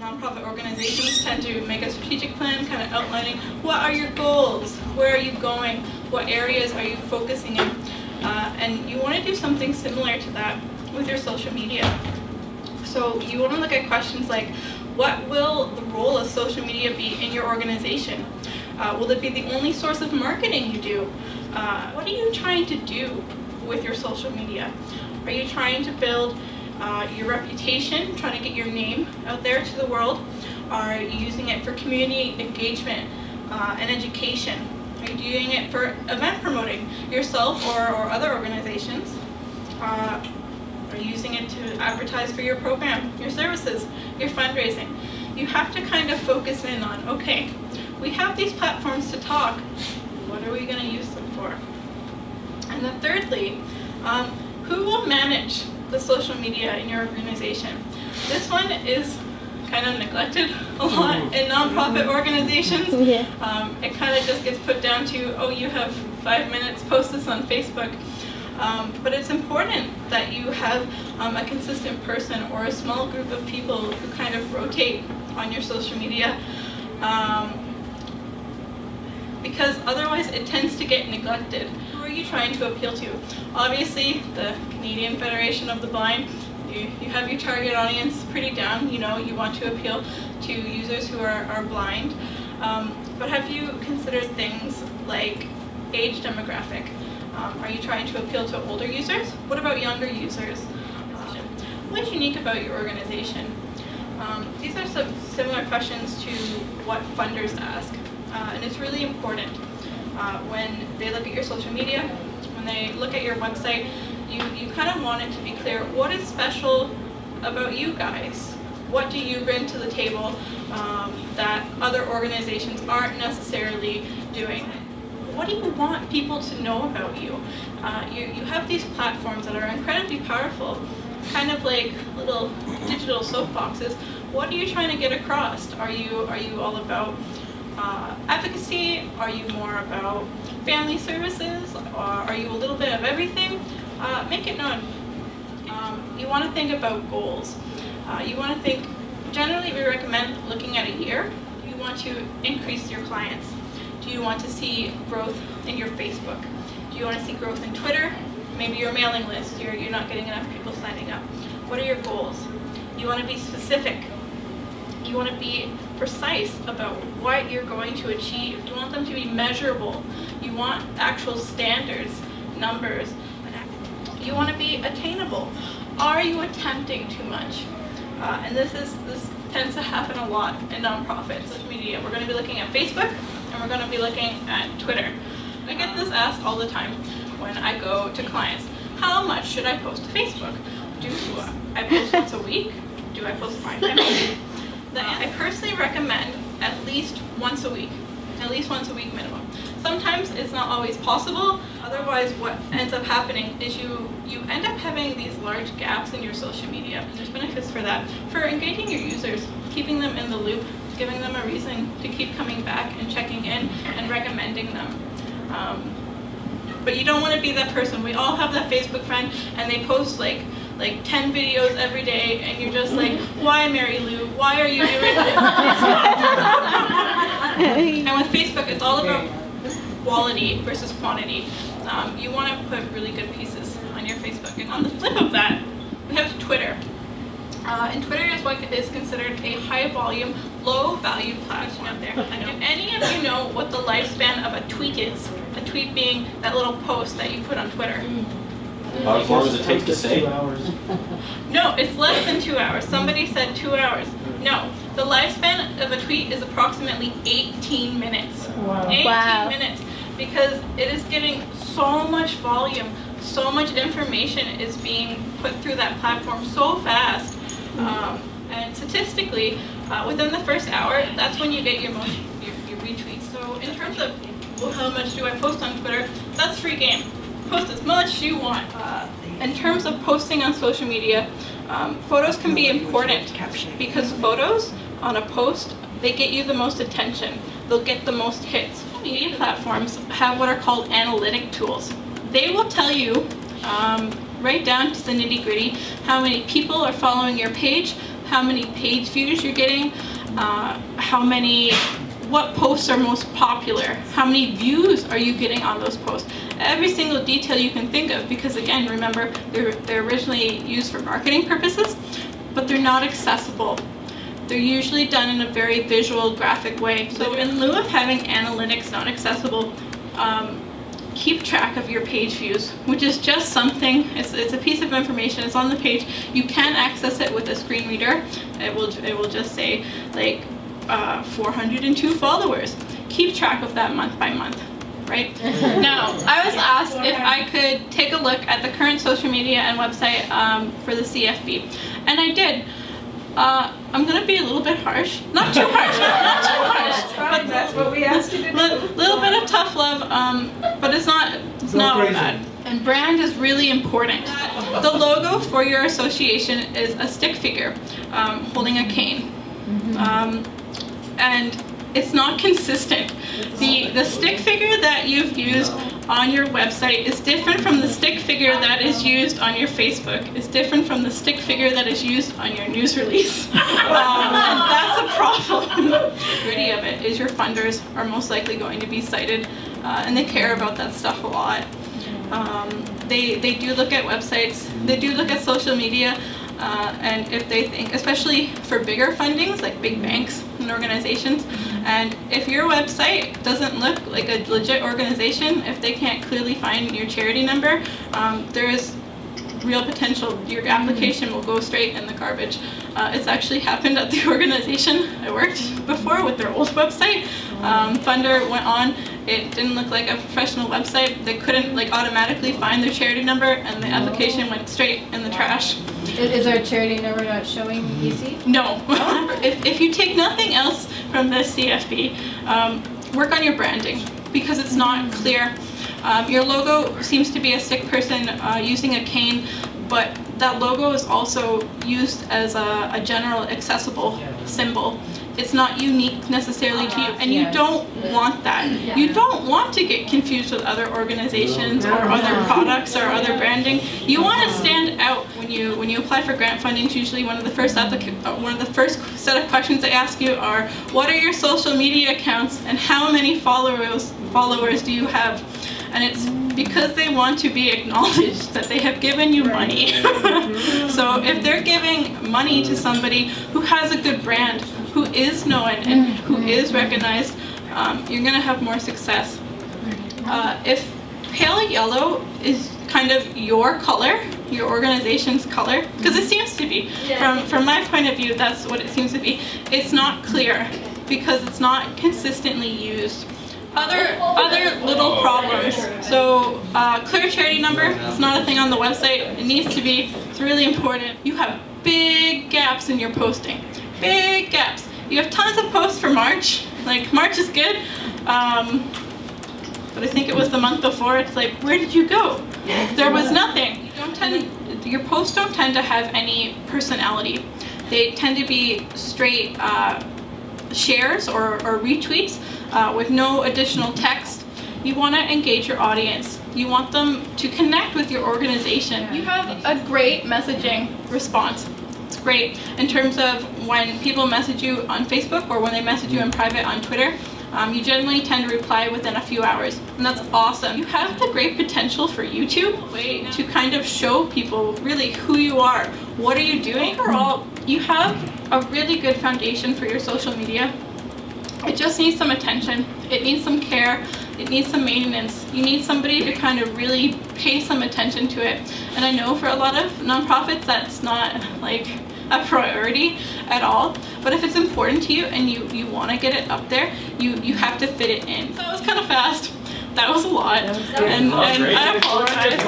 nonprofit organizations tend to make a strategic plan, kind of outlining what are your goals, where are you going, what areas are you focusing in, and you want to do something similar to that with your social media. So you want to look at questions like, what will the role of social media be in your organization? Will it be the only source of marketing you do? What are you trying to do with your social media? Are you trying to build your reputation, trying to get your name out there to the world? Are you using it for community engagement and education? Are you doing it for event promoting yourself or other organizations? Are you using it to advertise for your program, your services, your fundraising? You have to kind of focus in on, okay, we have these platforms to talk. What are we going to use them for? And then thirdly, who will manage the social media in your organization? This one is kind of neglected a lot in nonprofit organizations. Yeah. It kind of just gets put down to, oh, you have 5 minutes, post this on Facebook. But it's important that you have a consistent person or a small group of people who kind of rotate on your social media, because otherwise it tends to get neglected. Who are you trying to appeal to? Obviously, the Canadian Federation of the Blind, you have your target audience pretty down. You know, you want to appeal to users who are blind. But have you considered things like age demographic? Are you trying to appeal to older users? What about younger users? What's unique about your organization? These are some similar questions to what funders ask. And it's really important when they look at your social media, when they look at your website, you kind of want it to be clear, what is special about you guys? What do you bring to the table that other organizations aren't necessarily doing? What do you want people to know about you? You have these platforms that are incredibly powerful, kind of like little digital soapboxes. What are you trying to get across? Are you all about advocacy? Are you more about family services? Or are you a little bit of everything? Make it known. You want to think about goals. You want to think, generally we recommend looking at a year. You want to increase your clients. Do you want to see growth in your Facebook? Do you want to see growth in Twitter? Maybe your mailing list, you're not getting enough people signing up. What are your goals? You want to be specific. You want to be precise about what you're going to achieve. You want them to be measurable. You want actual standards, numbers. You want to be attainable. Are you attempting too much? And this tends to happen a lot in nonprofits, social media. We're going to be looking at Facebook, and we're going to be looking at Twitter. I get this asked all the time when I go to clients. How much should I post to Facebook? Do I post once a week? Do I post 5 times a week? I personally recommend at least once a week minimum. Sometimes it's not always possible. Otherwise, what ends up happening is you end up having these large gaps in your social media. And there's benefits for that. For engaging your users, keeping them in the loop, giving them a reason to keep coming back and checking in and recommending them. But you don't want to be that person. We all have that Facebook friend and they post like 10 videos every day and you're just like, why Mary Lou? Why are you doing this? And with Facebook, it's all about quality versus quantity. You want to put really good pieces on your Facebook. And on the flip of that, we have Twitter. And Twitter is what is considered a high-volume, low-value platform out there. Do any of you know what the lifespan of a tweet is? A tweet being that little post that you put on Twitter. How long does it take to say? 2 hours. No, it's less than 2 hours. Somebody said 2 hours. No, the lifespan of a tweet is approximately 18 minutes. Wow. 18 minutes, because it is getting so much volume, so much information is being put through that platform so fast. And statistically, within the first hour, that's when you get your retweets. So in terms of, well, how much do I post on Twitter, that's free game. Post as much as you want. In terms of posting on social media, photos can be important because photos on a post, they get you the most attention. They'll get the most hits. Media platforms have what are called analytic tools. They will tell you right down to the nitty-gritty how many people are following your page, how many page views you're getting, what posts are most popular, how many views are you getting on those posts. Every single detail you can think of, because again, remember, they're originally used for marketing purposes, but they're not accessible. They're usually done in a very visual, graphic way. So in lieu of having analytics not accessible, keep track of your page views, which is just something, it's a piece of information, it's on the page. You can access it with a screen reader. It will just say like 402 followers. Keep track of that month by month, right? Now, I was asked if I could take a look at the current social media and website for the CFB, and I did. I'm gonna be a little bit harsh, not too harsh, but that's what we asked you to do. Little bit of tough love, but it's not all bad. And brand is really important. The logo for your association is a stick figure holding a cane, and it's not consistent. The stick figure that you've used on your website is different from the stick figure that is used on your Facebook. It's different from the stick figure that is used on your news release. And that's a problem. The gritty of it is your funders are most likely going to be cited, and they care about that stuff a lot. They do look at websites, they do look at social media, and if they think, especially for bigger fundings like big banks and organizations, and if your website doesn't look like a legit organization, if they can't clearly find your charity number, there is real potential your application will go straight in the garbage. It's actually happened at the organization I worked before with their old website. Funder went on, it didn't look like a professional website. They couldn't automatically find their charity number, and the application went straight in the trash. Is our charity number not showing easy? No. If you take nothing else from this CFB, work on your branding, because it's not clear. Your logo seems to be a stick person using a cane, but that logo is also used as a general accessible symbol. It's not unique necessarily to you, and you don't want that. You don't want to get confused with other organizations or other products or other branding. You want to stand out when you apply for grant funding. Usually, one of the first set of questions they ask you are, "What are your social media accounts, and how many followers do you have?" And it's because they want to be acknowledged that they have given you money. So if they're giving money to somebody who has a good brand, who is known and who is recognized, you're going to have more success. If pale yellow is kind of your color, your organization's color, because it seems to be, from my point of view, that's what it seems to be, it's not clear because it's not consistently used. Other little problems. So clear charity number, it's not a thing on the website. It needs to be. It's really important. You have big gaps in your posting. Big gaps. You have tons of posts for March. Like March is good, but I think it was the month before. It's like, where did you go? There was nothing. Your posts don't tend to have any personality. They tend to be straight shares or retweets with no additional text. You want to engage your audience. You want them to connect with your organization. You have a great messaging response. It's great in terms of when people message you on Facebook or when they message you in private on Twitter. You generally tend to reply within a few hours, and that's awesome. You have the great potential for YouTube way to kind of show people really who you are. What are you doing? Overall, you have a really good foundation for your social media. It just needs some attention. It needs some care. It needs some maintenance. You need somebody to kind of really pay some attention to it. And I know for a lot of nonprofits that's not like a priority at all. But if it's important to you and you want to get it up there, you have to fit it in. So that was kind of fast. That was a lot. And I apologize.